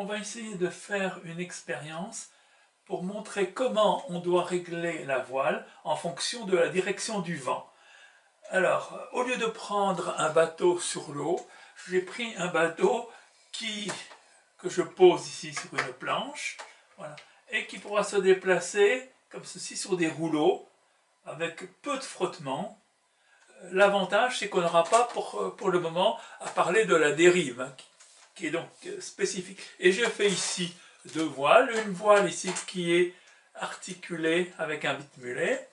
on va essayer de faire une expérience pour montrer comment on doit régler la voile en fonction de la direction du vent. Alors, au lieu de prendre un bateau sur l'eau, j'ai pris un bateau que je pose ici sur une planche, voilà, et qui pourra se déplacer comme ceci sur des rouleaux avec peu de frottement. L'avantage, c'est qu'on n'aura pas pour le moment à parler de la dérive, hein, qui est donc spécifique. Et j'ai fait ici deux voiles, une voile ici qui est articulée avec un vide-mulet,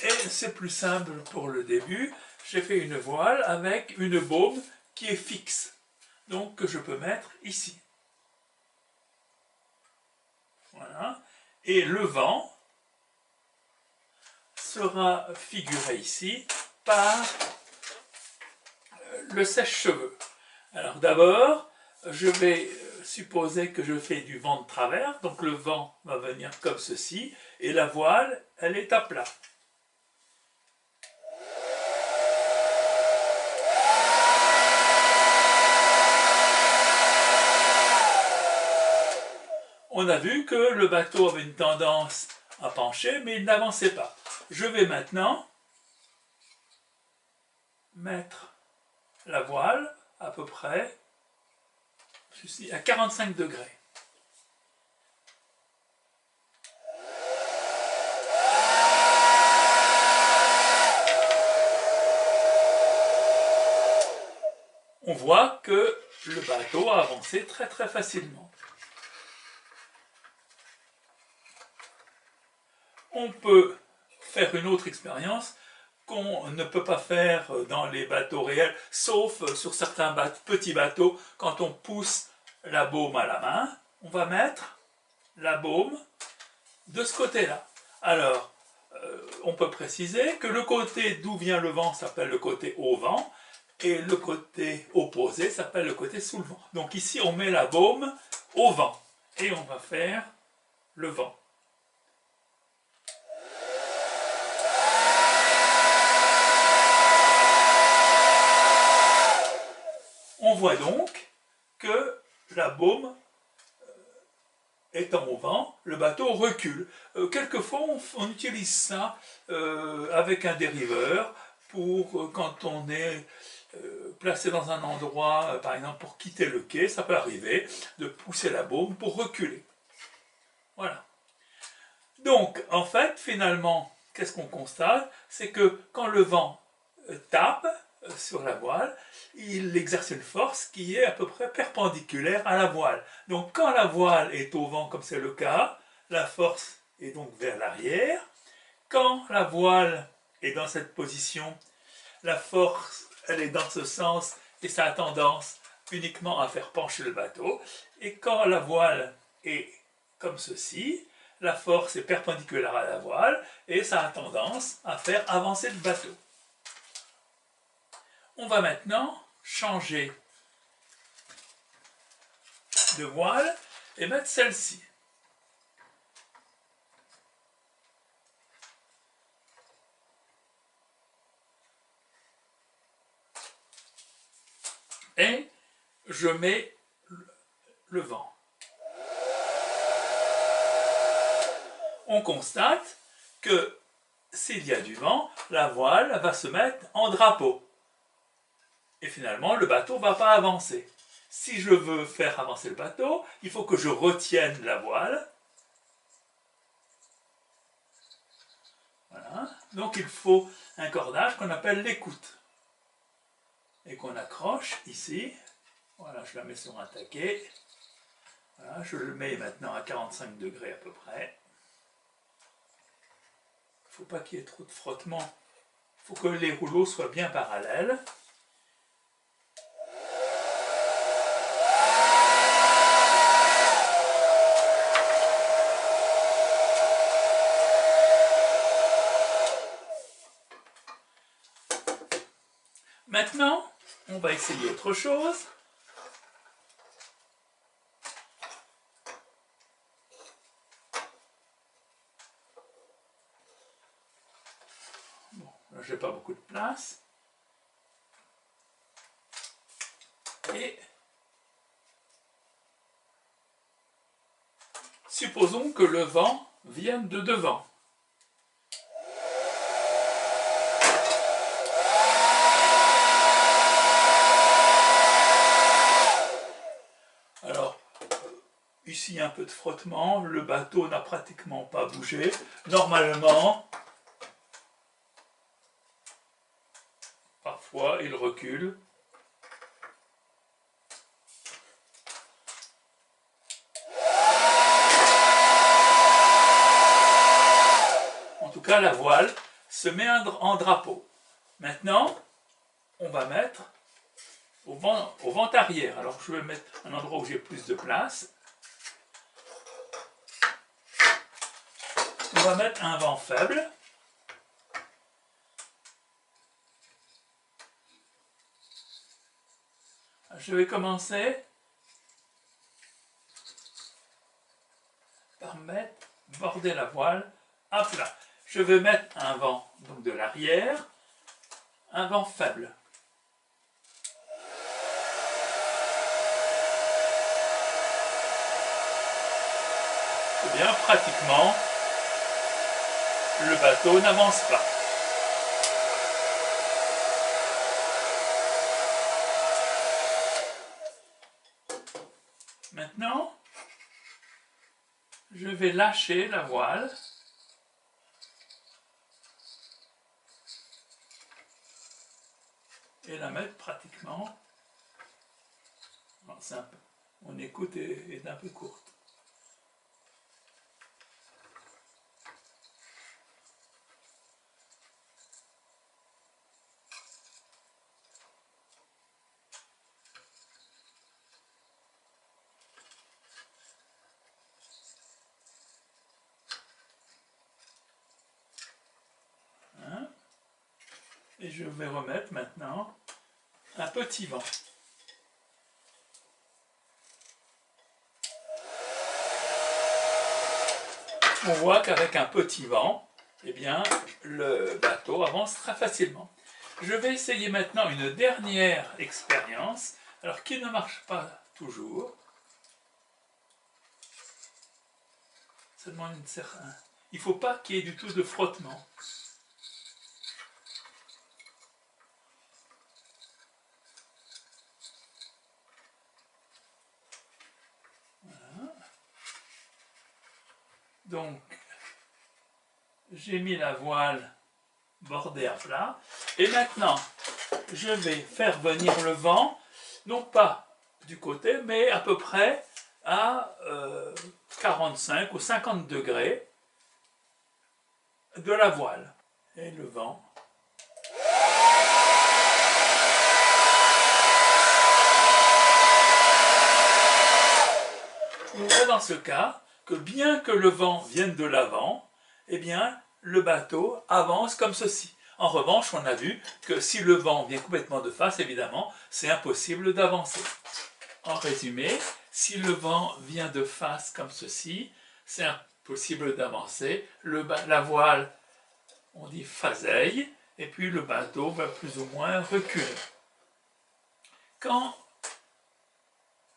et c'est plus simple pour le début, j'ai fait une voile avec une baume qui est fixe, donc que je peux mettre ici. Voilà. Et le vent sera figuré ici par le sèche-cheveux. Alors d'abord, je vais supposer que je fais du vent de travers, donc le vent va venir comme ceci, et la voile, elle est à plat. On a vu que le bateau avait une tendance à pencher, mais il n'avançait pas. Je vais maintenant mettre la voile à peu près à 45 degrés. On voit que le bateau a avancé très très facilement. On peut faire une autre expérience qu'on ne peut pas faire dans les bateaux réels, sauf sur certains petits bateaux, quand on pousse la baume à la main. On va mettre la baume de ce côté-là. Alors, on peut préciser que le côté d'où vient le vent s'appelle le côté au vent, et le côté opposé s'appelle le côté sous le vent. Donc ici, on met la baume au vent, et on va faire le vent. On voit donc que la baume étant au vent, le bateau recule. Quelquefois, on utilise ça avec un dériveur pour quand on est placé dans un endroit, par exemple pour quitter le quai, ça peut arriver de pousser la baume pour reculer. Voilà. Donc, en fait, finalement, qu'est-ce qu'on constate? C'est que quand le vent tape sur la voile, il exerce une force qui est à peu près perpendiculaire à la voile. Donc quand la voile est au vent, comme c'est le cas, la force est donc vers l'arrière. Quand la voile est dans cette position, la force, elle est dans ce sens et ça a tendance uniquement à faire pencher le bateau. Et quand la voile est comme ceci, la force est perpendiculaire à la voile et ça a tendance à faire avancer le bateau. On va maintenant changer de voile et mettre celle-ci. Et je mets le vent. On constate que s'il y a du vent, la voile va se mettre en drapeau. Et finalement, le bateau ne va pas avancer. Si je veux faire avancer le bateau, il faut que je retienne la voile. Voilà. Donc il faut un cordage qu'on appelle l'écoute. Et qu'on accroche ici. Voilà, je la mets sur un taquet. Voilà, je le mets maintenant à 45 degrés à peu près. Il ne faut pas qu'il y ait trop de frottement. Il faut que les rouleaux soient bien parallèles. Maintenant, on va essayer autre chose. Bon, là, j'ai pas beaucoup de place. Et Supposons que le vent vienne de devant. Alors, ici un peu de frottement, le bateau n'a pratiquement pas bougé. Normalement, parfois il recule. En tout cas, la voile se met en drapeau. Maintenant, on va mettre au vent arrière. Alors je vais mettre un endroit où j'ai plus de place. On va mettre un vent faible. Je vais commencer par border la voile à plat. Je vais mettre un vent donc de l'arrière, un vent faible. Eh bien, pratiquement, le bateau n'avance pas. Maintenant, je vais lâcher la voile et la mettre pratiquement. Mon écoute est un peu courte. Et je vais remettre maintenant un petit vent. On voit qu'avec un petit vent, eh bien, le bateau avance très facilement. Je vais essayer maintenant une dernière expérience, alors qui ne marche pas toujours. Ça demande une certaine... Il ne faut pas qu'il y ait du tout de frottement. Voilà. Donc, j'ai mis la voile bordée à plat. Et maintenant, je vais faire venir le vent, non pas du côté, mais à peu près à 45 ou 50 degrés de la voile. Et le vent. On voit dans ce cas que bien que le vent vienne de l'avant, eh bien, le bateau avance comme ceci. En revanche, on a vu que si le vent vient complètement de face, évidemment, c'est impossible d'avancer. En résumé, si le vent vient de face comme ceci, c'est impossible d'avancer. La voile, on dit faseille, et puis le bateau va plus ou moins reculer. Quand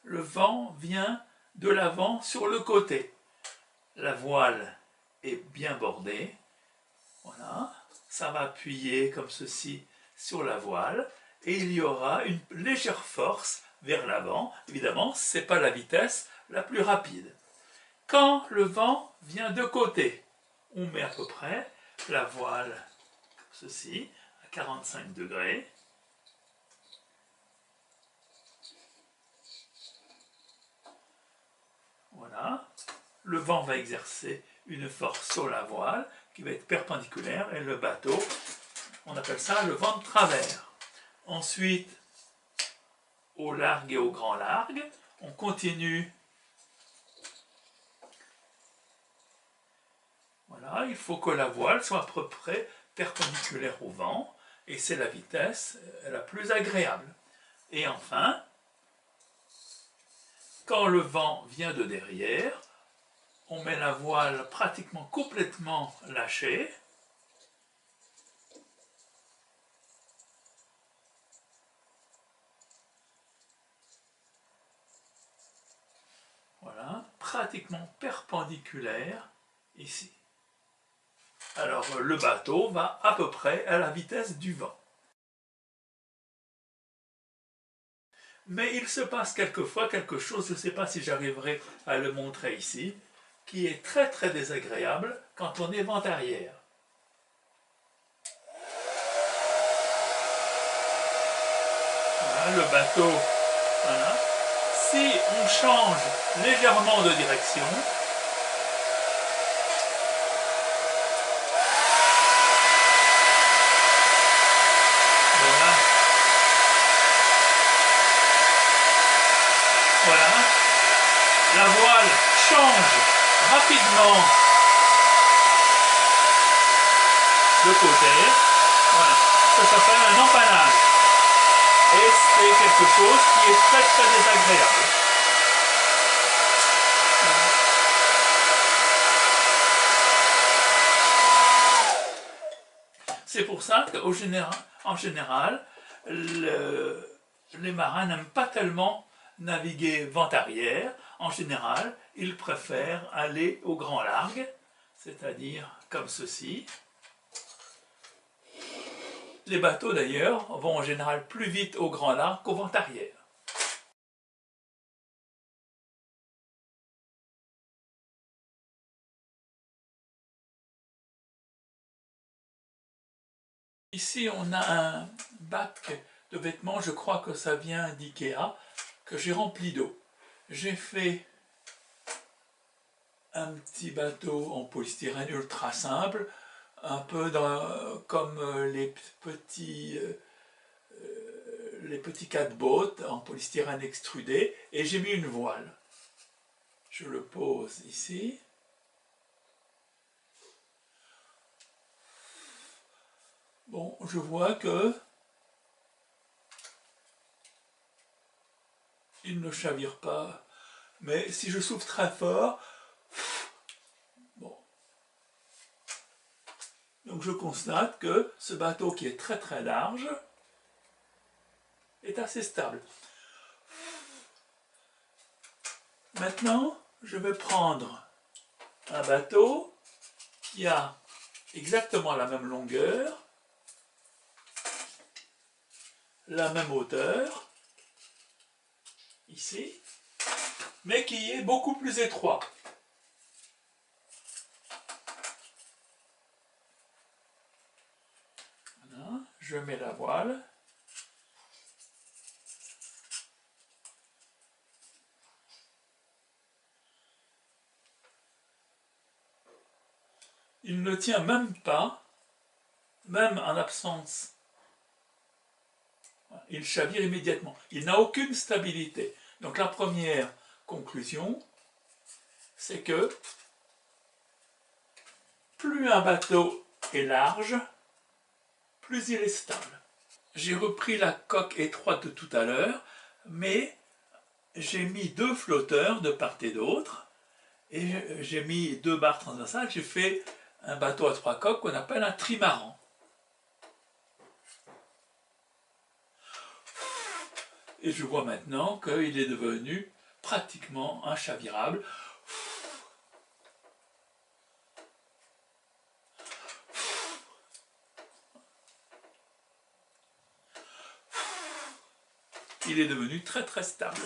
le vent vient de l'avant sur le côté, la voile est bien bordée, voilà, ça va appuyer comme ceci sur la voile, et il y aura une légère force vers l'avant. Évidemment, ce n'est pas la vitesse la plus rapide. Quand le vent vient de côté, on met à peu près la voile comme ceci, à 45 degrés. Voilà. Le vent va exercer une force sur la voile qui va être perpendiculaire et le bateau, on appelle ça le vent de travers. Ensuite, au largue et au grand largue, on continue. Voilà, il faut que la voile soit à peu près perpendiculaire au vent et c'est la vitesse la plus agréable. Et enfin, quand le vent vient de derrière, on met la voile pratiquement complètement lâchée. Voilà. pratiquement perpendiculaire ici. Alors le bateau va à peu près à la vitesse du vent. Mais il se passe quelquefois quelque chose, je ne sais pas si j'arriverai à le montrer ici, qui est très très désagréable quand on est vent arrière. Voilà, le bateau, voilà. Si on change légèrement de direction, voilà, voilà, la voile change rapidement de côté, voilà, ça s'appelle un empannage. Et c'est quelque chose qui est très très désagréable. C'est pour ça qu'en général, les marins n'aiment pas tellement naviguer vent arrière. En général, ils préfèrent aller au grand largue, c'est-à-dire comme ceci. Les bateaux d'ailleurs vont en général plus vite au grand largue qu'au vent arrière. Ici on a un bac de vêtements, je crois que ça vient d'Ikea, que j'ai rempli d'eau. J'ai fait un petit bateau en polystyrène ultra simple, un peu comme les petits catboats en polystyrène extrudé, et j'ai mis une voile. Je le pose ici. Bon, je vois que il ne chavire pas, mais si je souffle très fort, bon. Donc je constate que ce bateau qui est très très large est assez stable. Maintenant, je vais prendre un bateau qui a exactement la même longueur, la même hauteur, ici, mais qui est beaucoup plus étroit. Voilà, je mets la voile. Il ne tient même pas, même en absence. Il chavire immédiatement. Il n'a aucune stabilité. Donc la première conclusion, c'est que plus un bateau est large, plus il est stable. J'ai repris la coque étroite de tout à l'heure, mais j'ai mis 2 flotteurs de part et d'autre, et j'ai mis 2 barres transversales. J'ai fait un bateau à 3 coques qu'on appelle un trimaran. Et je vois maintenant qu'il est devenu pratiquement inchavirable. Il est devenu très très stable.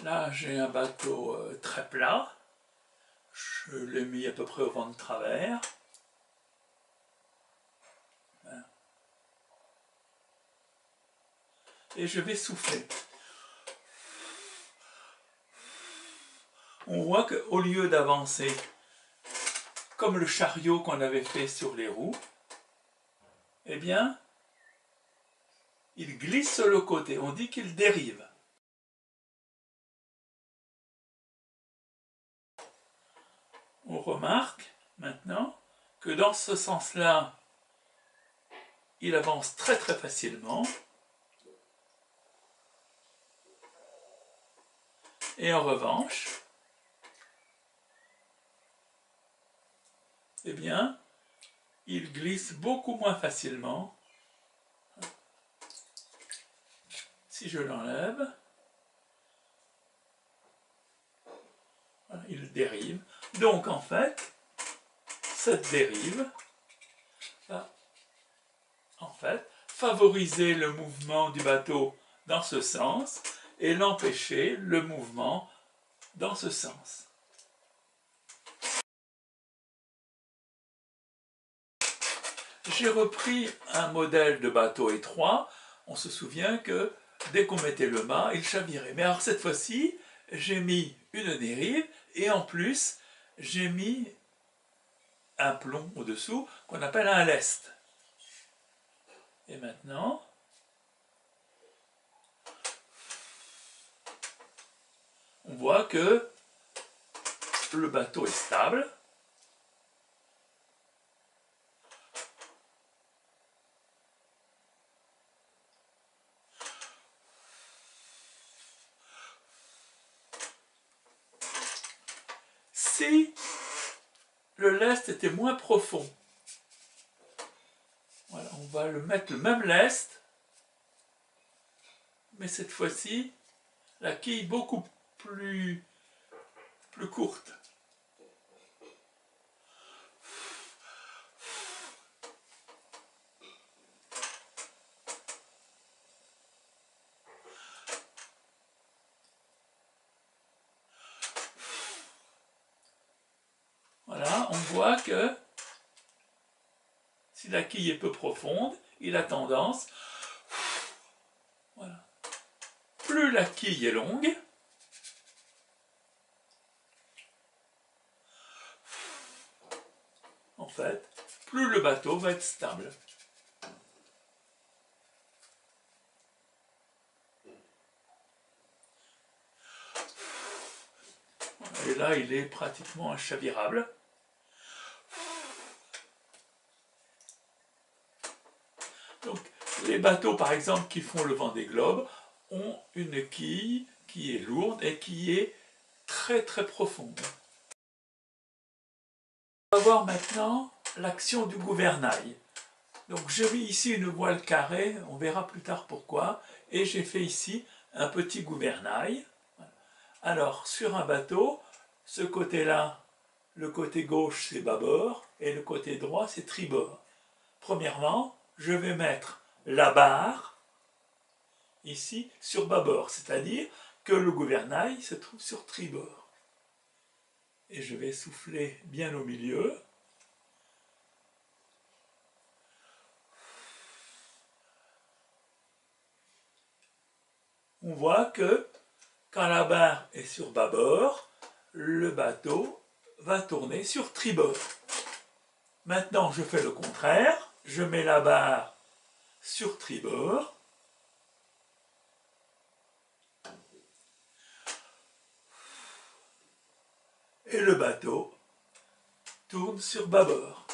Là, j'ai un bateau très plat. Je l'ai mis à peu près au vent de travers. Et je vais souffler. On voit qu'au lieu d'avancer comme le chariot qu'on avait fait sur les roues, eh bien, il glisse sur le côté. On dit qu'il dérive. On remarque maintenant que dans ce sens-là, il avance très très facilement. Et en revanche, eh bien, il glisse beaucoup moins facilement. Si je l'enlève, Voilà, il dérive. Donc en fait, cette dérive va en fait favoriser le mouvement du bateau dans ce sens et l'empêcher le mouvement dans ce sens. J'ai repris un modèle de bateau étroit. On se souvient que dès qu'on mettait le mât, il chavirait. Mais alors cette fois-ci, j'ai mis une dérive et en plus, j'ai mis un plomb au-dessous qu'on appelle un lest. Et maintenant, on voit que le bateau est stable. Si le lest était moins profond, voilà, on va le mettre le même lest, mais cette fois-ci, la quille beaucoup plus courte. Voilà, on voit que si la quille est peu profonde, il a tendance, voilà. Plus la quille est longue, en fait, plus le bateau va être stable. Et là, il est pratiquement inchavirable. Donc, les bateaux, par exemple, qui font le Vendée Globe, ont une quille qui est lourde et qui est très très profonde. On va voir maintenant l'action du gouvernail. Donc, j'ai mis ici une voile carrée, on verra plus tard pourquoi, et j'ai fait ici un petit gouvernail. Alors, sur un bateau, ce côté-là, le côté gauche c'est bâbord et le côté droit c'est tribord. Premièrement, je vais mettre la barre ici sur bâbord, c'est-à-dire que le gouvernail se trouve sur tribord. Et je vais souffler bien au milieu. On voit que quand la barre est sur bâbord, le bateau va tourner sur tribord. Maintenant, je fais le contraire. Je mets la barre sur tribord. Et le bateau tourne sur bâbord.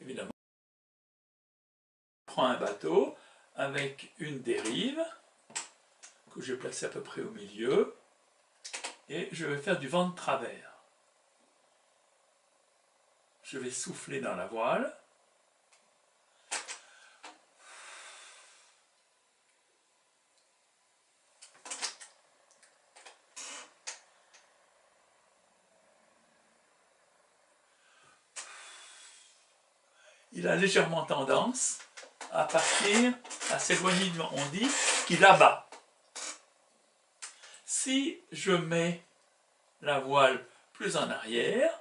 Évidemment, je prends un bateau avec une dérive que je vais placer à peu près au milieu et je vais faire du vent de travers. Je vais souffler dans la voile. Il a légèrement tendance à partir, à s'éloigner du vent. On dit qu'il abat. Si je mets la voile plus en arrière,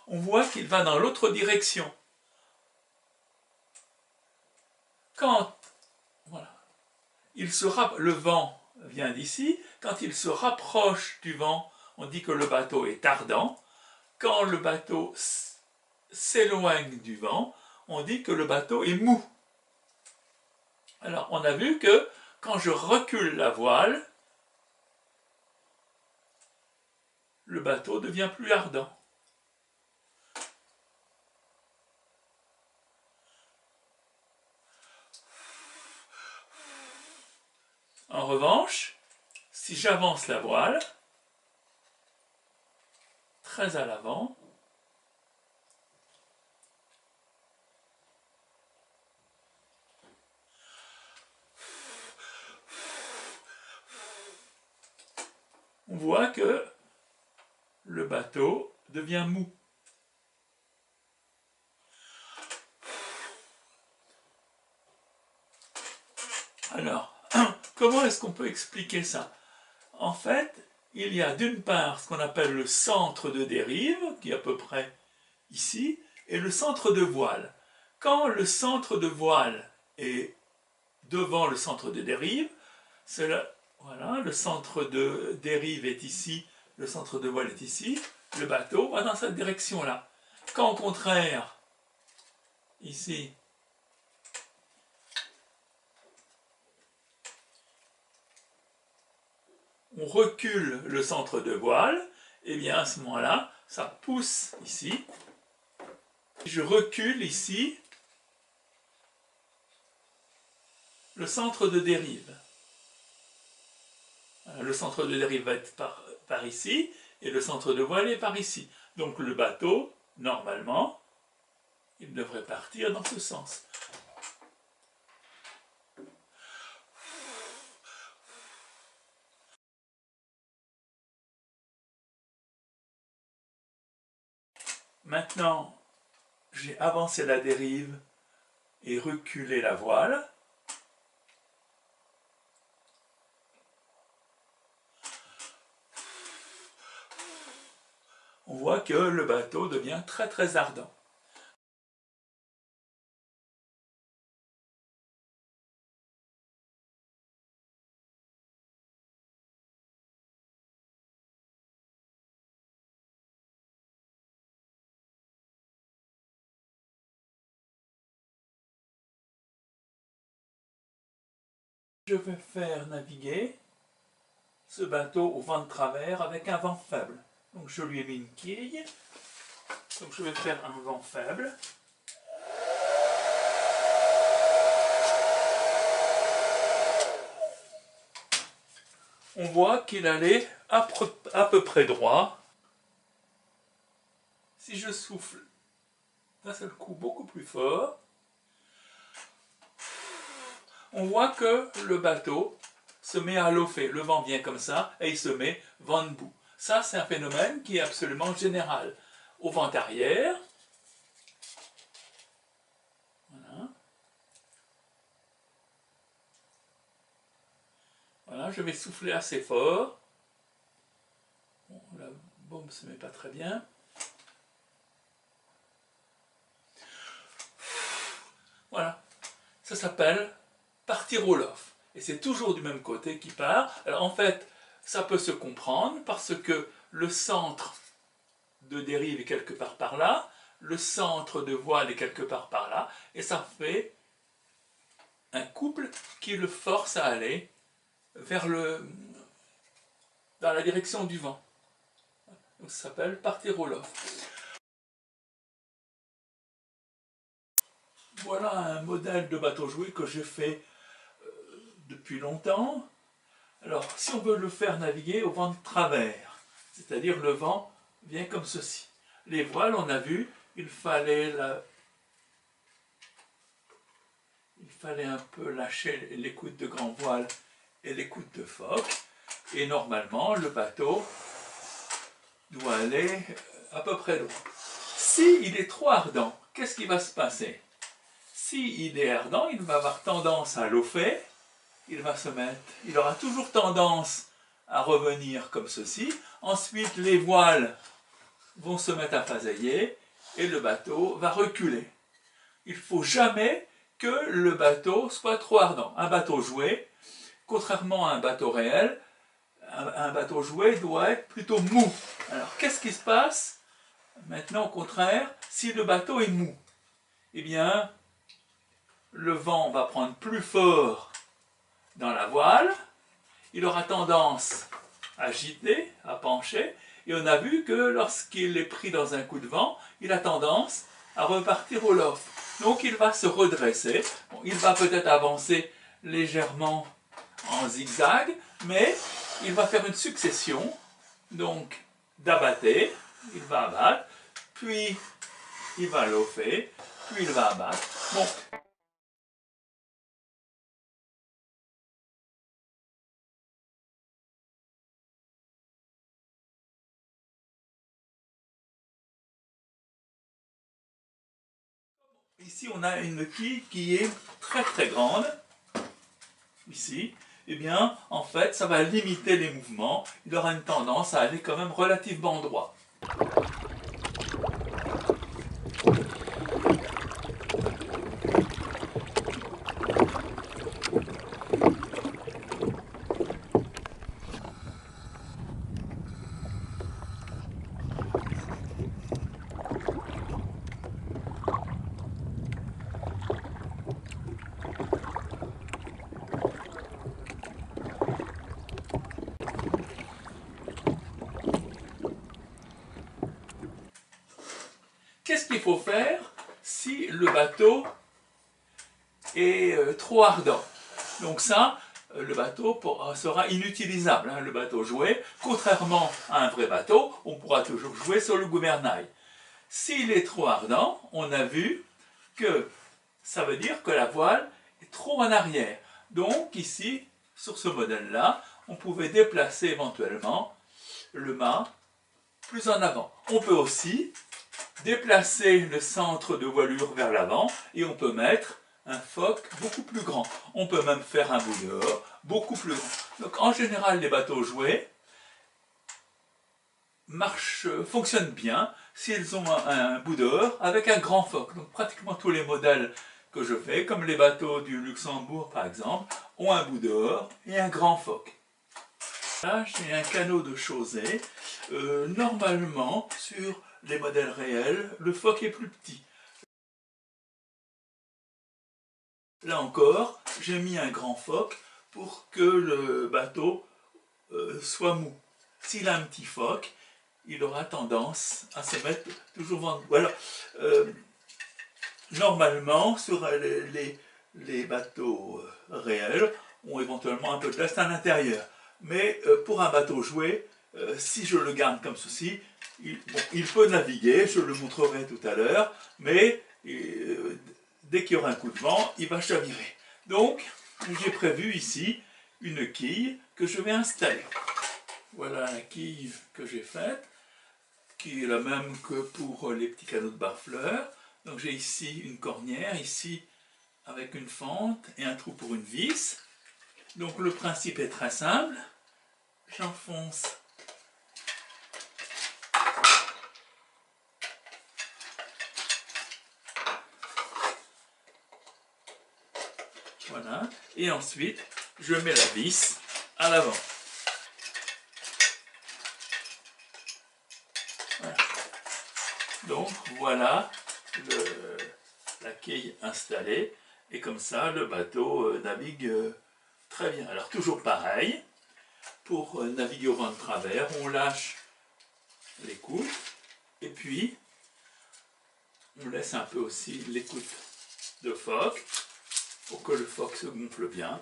on voit qu'il va dans l'autre direction. Quand voilà, le vent vient d'ici, quand il se rapproche du vent, on dit que le bateau est ardent. Quand le bateau s'éloigne du vent, on dit que le bateau est mou. Alors, on a vu que quand je recule la voile, le bateau devient plus ardent. En revanche, si j'avance la voile, très à l'avant, on voit que le bateau devient mou. Alors, comment est-ce qu'on peut expliquer ça? En fait, il y a d'une part ce qu'on appelle le centre de dérive, qui est à peu près ici, et le centre de voile. Quand le centre de voile est devant le centre de dérive, voilà, le centre de dérive est ici, le centre de voile est ici, le bateau va dans cette direction-là. Quand au contraire, ici, on recule le centre de voile, et bien à ce moment-là, ça pousse ici. Je recule ici le centre de dérive. Le centre de dérive va être par ici, et le centre de voile est par ici. Donc le bateau, normalement, il devrait partir dans ce sens. Maintenant, j'ai avancé la dérive et reculé la voile. On voit que le bateau devient très très ardent. Je vais faire naviguer ce bateau au vent de travers avec un vent faible. Donc je lui ai mis une quille. Donc je vais faire un vent faible. On voit qu'il allait à peu près droit. Si je souffle d'un seul coup beaucoup plus fort, on voit que le bateau se met à lofer. Le vent vient comme ça et il se met vent debout. Ça, c'est un phénomène qui est absolument général. Au vent arrière, voilà. Voilà, je vais souffler assez fort. Bon, la bombe ne se met pas très bien. Voilà, ça s'appelle partir au lof. Et c'est toujours du même côté qui part. Alors en fait, ça peut se comprendre parce que le centre de dérive est quelque part par là, le centre de voile est quelque part par là, et ça fait un couple qui le force à aller dans la direction du vent. Donc ça s'appelle partir au lof. Voilà un modèle de bateau jouet que j'ai fait depuis longtemps. Alors, si on veut le faire naviguer au vent de travers, c'est-à-dire le vent vient comme ceci. Les voiles, on a vu, il fallait un peu lâcher les coudes de grand voile et les coudes de phoque. Et normalement, le bateau doit aller à peu près droit. S'il est trop ardent, qu'est-ce qui va se passer? S'il est ardent, il va avoir tendance à lofer, il aura toujours tendance à revenir comme ceci. Ensuite, les voiles vont se mettre à phasailler et le bateau va reculer. Il ne faut jamais que le bateau soit trop ardent. Un bateau jouet, contrairement à un bateau réel, un bateau jouet doit être plutôt mou. Alors, qu'est-ce qui se passe maintenant, au contraire, si le bateau est mou? Eh bien, le vent va prendre plus fort dans la voile, il aura tendance à gîter, à pencher, et on a vu que lorsqu'il est pris dans un coup de vent, il a tendance à repartir au lof. Donc il va se redresser, bon, il va peut-être avancer légèrement en zigzag, mais il va faire une succession donc d'abattés, il va abattre, puis il va lofer, puis il va abattre. Bon. Ici, on a une quille qui est très très grande, ici. Eh bien, en fait, ça va limiter les mouvements. Il aura une tendance à aller quand même relativement droit. Qu'est-ce qu'il faut faire si le bateau est trop ardent? Donc ça, le bateau sera inutilisable, hein, le bateau jouet. Contrairement à un vrai bateau, on pourra toujours jouer sur le gouvernail. S'il est trop ardent, on a vu que ça veut dire que la voile est trop en arrière. Donc ici, sur ce modèle-là, on pouvait déplacer éventuellement le mât plus en avant. On peut aussi déplacer le centre de voilure vers l'avant et on peut mettre un foc beaucoup plus grand. On peut même faire un bout dehors beaucoup plus grand. Donc en général, les bateaux jouets fonctionnent bien s'ils ont un bout dehors avec un grand foc. Donc pratiquement tous les modèles que je fais, comme les bateaux du Luxembourg par exemple, ont un bout dehors et un grand foc. Là, j'ai un canot de Chausey. Normalement, sur les modèles réels, le foc est plus petit. Là encore, j'ai mis un grand foc pour que le bateau soit mou. S'il a un petit foc, il aura tendance à se mettre toujours vent debout. Alors, normalement, sur les bateaux réels, ont éventuellement un peu de lest à l'intérieur. Mais pour un bateau jouet, si je le garde comme ceci, il peut naviguer, je le montrerai tout à l'heure, mais dès qu'il y aura un coup de vent, il va chavirer. Donc, j'ai prévu ici une quille que je vais installer. Voilà la quille que j'ai faite, qui est la même que pour les petits canots de barfleur. Donc j'ai ici une cornière, ici avec une fente et un trou pour une vis. Donc le principe est très simple. J'enfonce voilà, et ensuite je mets la vis à l'avant. Voilà. Donc voilà la quille installée, et comme ça le bateau navigue très bien. Alors toujours pareil, pour naviguer au vent de travers, on lâche l'écoute, et puis on laisse un peu aussi l'écoute de phoque, pour que le phoque se gonfle bien.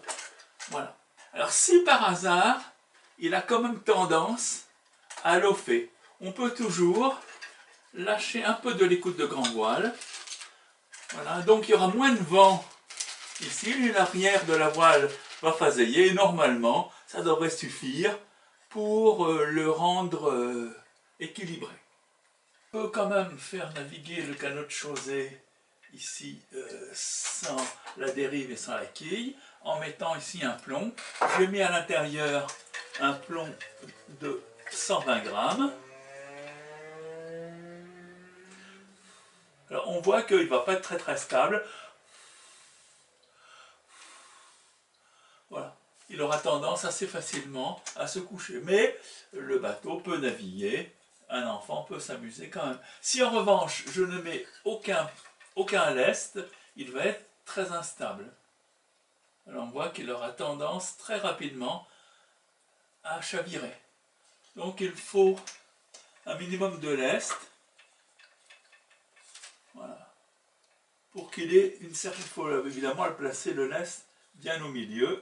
Voilà. Alors si par hasard, il a quand même tendance à lofer, on peut toujours lâcher un peu de l'écoute de grand voile. Voilà, donc il y aura moins de vent ici, l'arrière de la voile va phaseiller, et normalement, ça devrait suffire pour le rendre équilibré. On peut quand même faire naviguer le canot de Chausey ici sans la dérive et sans la quille, en mettant ici un plomb. J'ai mis à l'intérieur un plomb de 120 grammes. Alors on voit qu'il ne va pas être très stable. Voilà. Il aura tendance assez facilement à se coucher. Mais le bateau peut naviguer, un enfant peut s'amuser quand même. Si en revanche je ne mets aucun lest, il va être très instable. Alors on voit qu'il aura tendance très rapidement à chavirer. Donc il faut un minimum de lest. Voilà. Pour qu'il ait une certaine... Il faut évidemment placer le lest bien au milieu.